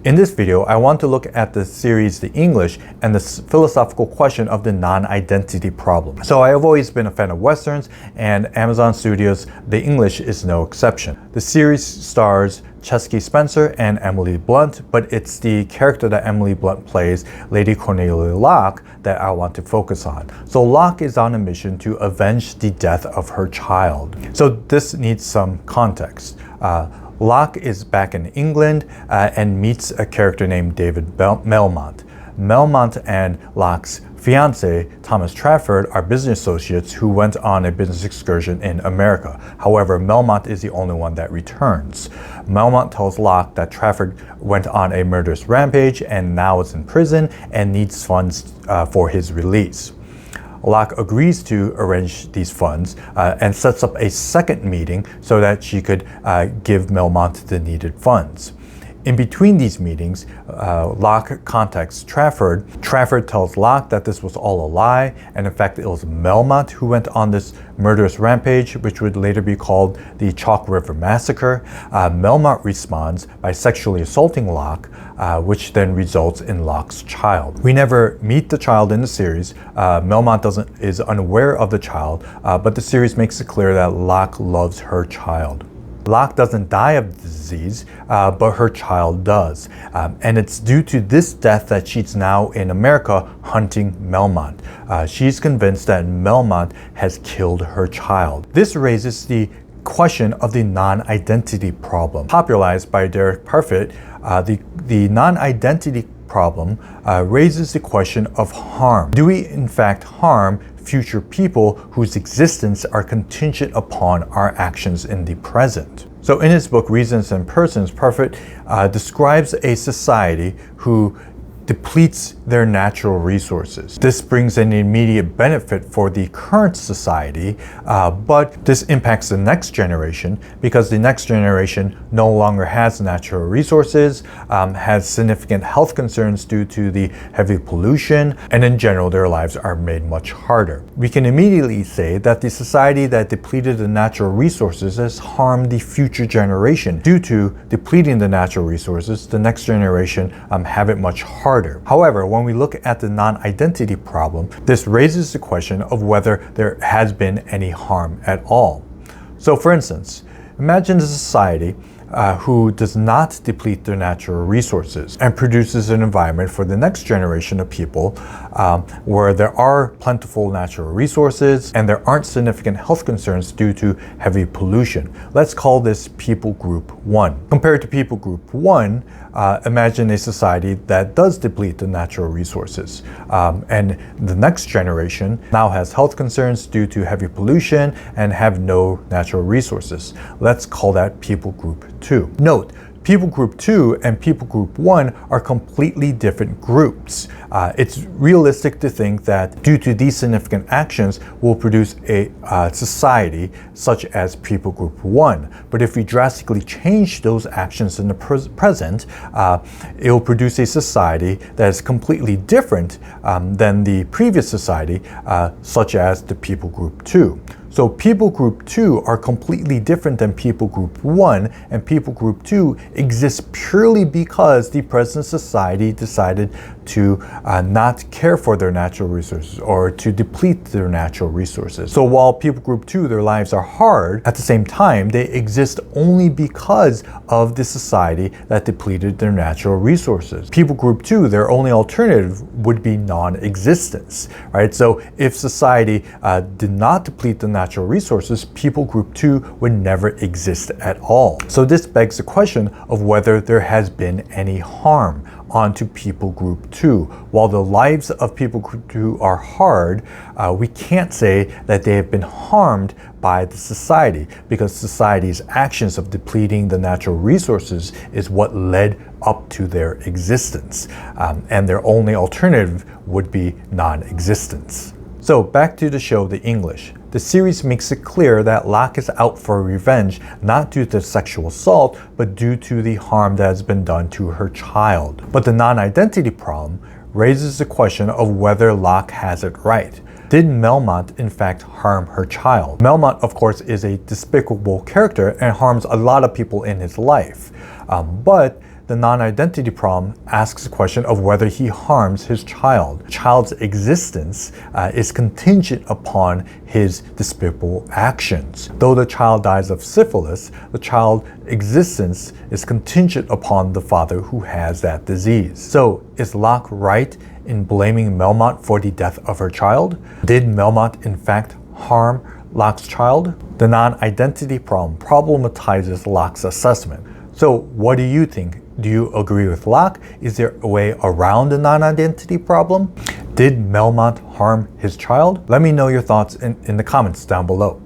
In this video, I want to look at the series The English and the philosophical question of the non-identity problem. So I have always been a fan of Westerns, and Amazon Studios' The English is no exception. The series stars Chesky Spencer and Emily Blunt, but it's the character that Emily Blunt plays, Lady Cornelia Locke, that I want to focus on. So Locke is on a mission to avenge the death of her child. So this needs some context. Locke is back in England and meets a character named David Melmont. Melmont and Locke's fiance, Thomas Trafford, are business associates who went on a business excursion in America. However, Melmont is the only one that returns. Melmont tells Locke that Trafford went on a murderous rampage and now is in prison and needs funds for his release. Locke agrees to arrange these funds and sets up a second meeting so that she could give Melmont the needed funds. In between these meetings, Locke contacts Trafford. Trafford tells Locke that this was all a lie, and in fact it was Melmont who went on this murderous rampage, which would later be called the Chalk River Massacre. Melmont responds by sexually assaulting Locke, which then results in Locke's child. We never meet the child in the series. Melmont is unaware of the child, but the series makes it clear that Locke loves her child. Locke doesn't die of the disease, but her child does. And it's due to this death that she's now in America hunting Melmont. She's convinced that Melmont has killed her child. This raises the question of the non-identity problem. Popularized by Derek Parfit, the non-identity problem raises the question of harm. Do we in fact harm future people whose existence are contingent upon our actions in the present? So in his book Reasons and Persons, Parfit describes a society who depletes their natural resources. This brings an immediate benefit for the current society, but this impacts the next generation because the next generation no longer has natural resources, has significant health concerns due to the heavy pollution, and in general their lives are made much harder. We can immediately say that the society that depleted the natural resources has harmed the future generation. Due to depleting the natural resources, the next generation have it much harder. However, when we look at the non-identity problem, this raises the question of whether there has been any harm at all. So for instance, imagine a society who does not deplete their natural resources and produces an environment for the next generation of people where there are plentiful natural resources and there aren't significant health concerns due to heavy pollution. Let's call this People Group 1. Compared to People Group 1, imagine a society that does deplete the natural resources. And the next generation now has health concerns due to heavy pollution and have no natural resources. Let's call that People Group 2. Note, People Group 2 and People Group 1 are completely different groups. It's realistic to think that due to these significant actions, we'll produce a society such as People Group 1. But if we drastically change those actions in the present, it will produce a society that is completely different than the previous society, such as the People Group 2. So People Group 2 are completely different than People Group 1, and People Group 2 exists purely because the present society decided to not care for their natural resources or to deplete their natural resources. So while People Group 2, their lives are hard, at the same time, they exist only because of the society that depleted their natural resources. People Group 2, their only alternative would be non-existence, right? So if society did not deplete the natural resources, People Group 2 would never exist at all. So this begs the question of whether there has been any harm onto People Group 2. While the lives of People Group 2 are hard, we can't say that they have been harmed by the society because society's actions of depleting the natural resources is what led up to their existence. And their only alternative would be non-existence. So back to the show The English. The series makes it clear that Locke is out for revenge, not due to sexual assault, but due to the harm that has been done to her child. But the non-identity problem raises the question of whether Locke has it right. Did Melmont in fact harm her child? Melmont, of course, is a despicable character and harms a lot of people in his life. But the non-identity problem asks the question of whether he harms his child. Child's existence is contingent upon his despicable actions. Though the child dies of syphilis, the child's existence is contingent upon the father who has that disease. So, is Locke right in blaming Melmotte for the death of her child? Did Melmotte in fact harm Locke's child? The non-identity problem problematizes Locke's assessment. So what do you think? Do you agree with Locke? Is there a way around the non-identity problem? Did Melmotte harm his child? Let me know your thoughts in the comments down below.